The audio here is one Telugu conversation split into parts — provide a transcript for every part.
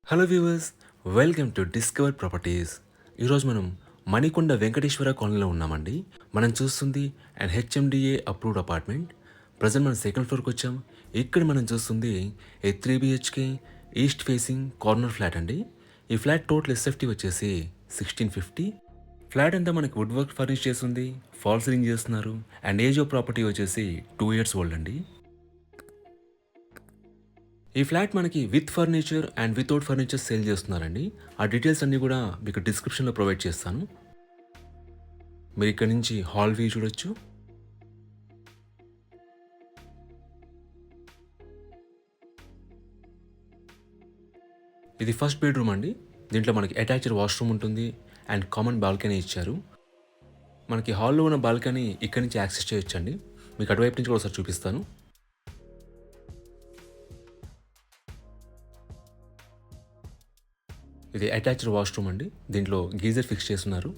Hello viewers, welcome to discover properties. ఈరోజు మనం మణికొండ వెంకటేశ్వర కాలనీలో ఉన్నామండి. మనం చూస్తుంది and HMDA approved apartment. Present మనం సెకండ్ ఫ్లోర్కి వచ్చాం. ఇక్కడ మనం చూస్తుంది ఏ 3 BHK east facing corner flat అండి. ఈ ఫ్లాట్ టోటల్ ఎస్ఎఫ్టీ వచ్చేసి 1650. ఫ్లాట్ అంతా మనకి వుడ్ వర్క్ ఫర్నిష్ చేస్తుంది, ఫాల్ సీలింగ్ చేస్తున్నారు అండ్ ఏజ్ ఆఫ్ ప్రాపర్టీ వచ్చేసి 2 years ఓల్డ్ అండి. ఈ ఫ్లాట్ మనకి with furniture and without furniture sale చేస్తున్నారండి. ఆ డీటెయిల్స్ అన్నీ కూడా మీకు డిస్క్రిప్షన్లో ప్రొవైడ్ చేస్తాను. మీరు ఇక్కడ నుంచి హాల్ వ్యూ చూడొచ్చు. ఇది ఫస్ట్ బెడ్రూమ్ అండి. దీంట్లో మనకి అటాచ్డ్ వాష్రూమ్ ఉంటుంది అండ్ కామన్ బాల్కనీ ఇచ్చారు. మనకి హాల్లో ఉన్న బాల్కనీ ఇక్కడ నుంచి యాక్సెస్ చేయొచ్చండి. మీకు అటువైపు నుంచి కూడా ఒకసారి చూపిస్తాను. ఇది అటాచ్డ్ వాష్రూమ్ అండి. దీంట్లో గీజర్ ఫిక్స్ చేస్తున్నారు.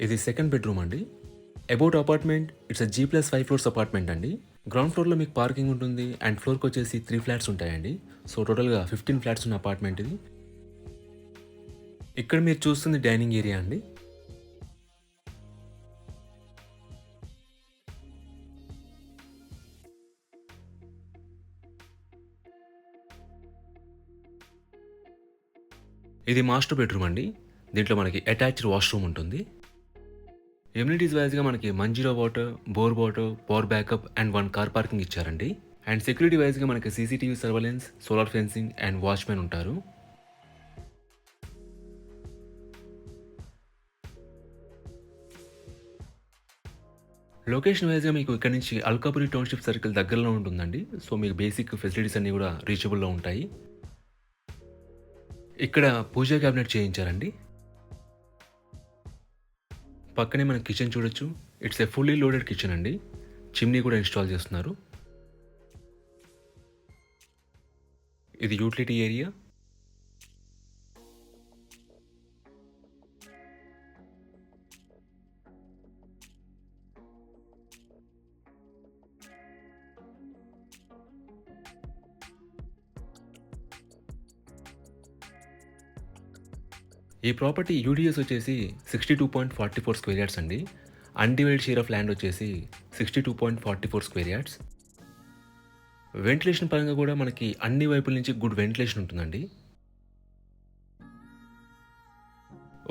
ఇది సెకండ్ బెడ్రూమ్ అండి. About apartment it's G+5 floors apartment అండి. గ్రౌండ్ ఫ్లోర్లో మీకు పార్కింగ్ ఉంటుంది అండ్ ఫ్లోర్కి వచ్చేసి 3 ఫ్లాట్స్ ఉంటాయండి. సో టోటల్గా 15 ఫ్లాట్స్ ఉన్న అపార్ట్మెంట్ ఇది. ఇక్కడ మీరు చూస్తుంది డైనింగ్ ఏరియా అండి. ఇది మాస్టర్ బెడ్రూమ్ అండి. దీంట్లో మనకి అటాచ్డ్ వాష్రూమ్ ఉంటుంది. ఎమ్యూనిటీస్ వైజ్గా మనకి Manjira water, bore water, power backup and 1 car parking ఇచ్చారండి. అండ్ సెక్యూరిటీ వైజ్గా మనకి CCTV surveillance, solar fencing and watchmen ఉంటారు. లొకేషన్ వైజ్గా మీకు ఇక్కడ నుంచి అల్కాపురి టౌన్షిప్ సర్కిల్ దగ్గరలో ఉంటుందండి. సో మీకు బేసిక్ ఫెసిలిటీస్ అన్నీ కూడా రీచబుల్లో ఉంటాయి. ఇక్కడ పూజా క్యాబినెట్ చేయించారండి. పక్కనే మన కిచెన్ చూడొచ్చు. It's a fully loaded kitchen అండి. చిమ్నీ కూడా ఇన్స్టాల్ చేస్తున్నారు. ఇది యూటిలిటీ ఏరియా. ఈ ప్రాపర్టీ యూడిఎస్ వచ్చేసి 62.44 స్క్వేర్ యార్డ్స్ అండి. అన్డివైడెడ్ షేర్ ఆఫ్ ల్యాండ్ వచ్చేసి 62.44 స్క్వేర్ యార్డ్స్. వెంటిలేషన్ పరంగా కూడా మనకి అన్ని వైపుల నుంచి గుడ్ వెంటిలేషన్ ఉంటుందండి.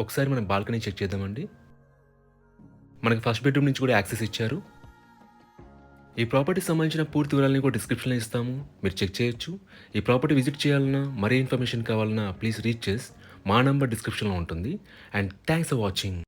ఒకసారి మనం బాల్కనీ చెక్ చేద్దామండి. మనకి ఫస్ట్ బెడ్రూమ్ నుంచి కూడా యాక్సెస్ ఇచ్చారు. ఈ ప్రాపర్టీకి సంబంధించిన పూర్తి వివరాలని కూడా డిస్క్రిప్షన్లో ఇస్తాము, మీరు చెక్ చేయొచ్చు. ఈ ప్రాపర్టీ విజిట్ చేయాలన్నా, మరీ ఇన్ఫర్మేషన్ కావాలన్నా ప్లీజ్ రీచ్ చేసి మా నంబర్ డిస్క్రిప్షన్లో ఉంటుంది. And thanks for watching.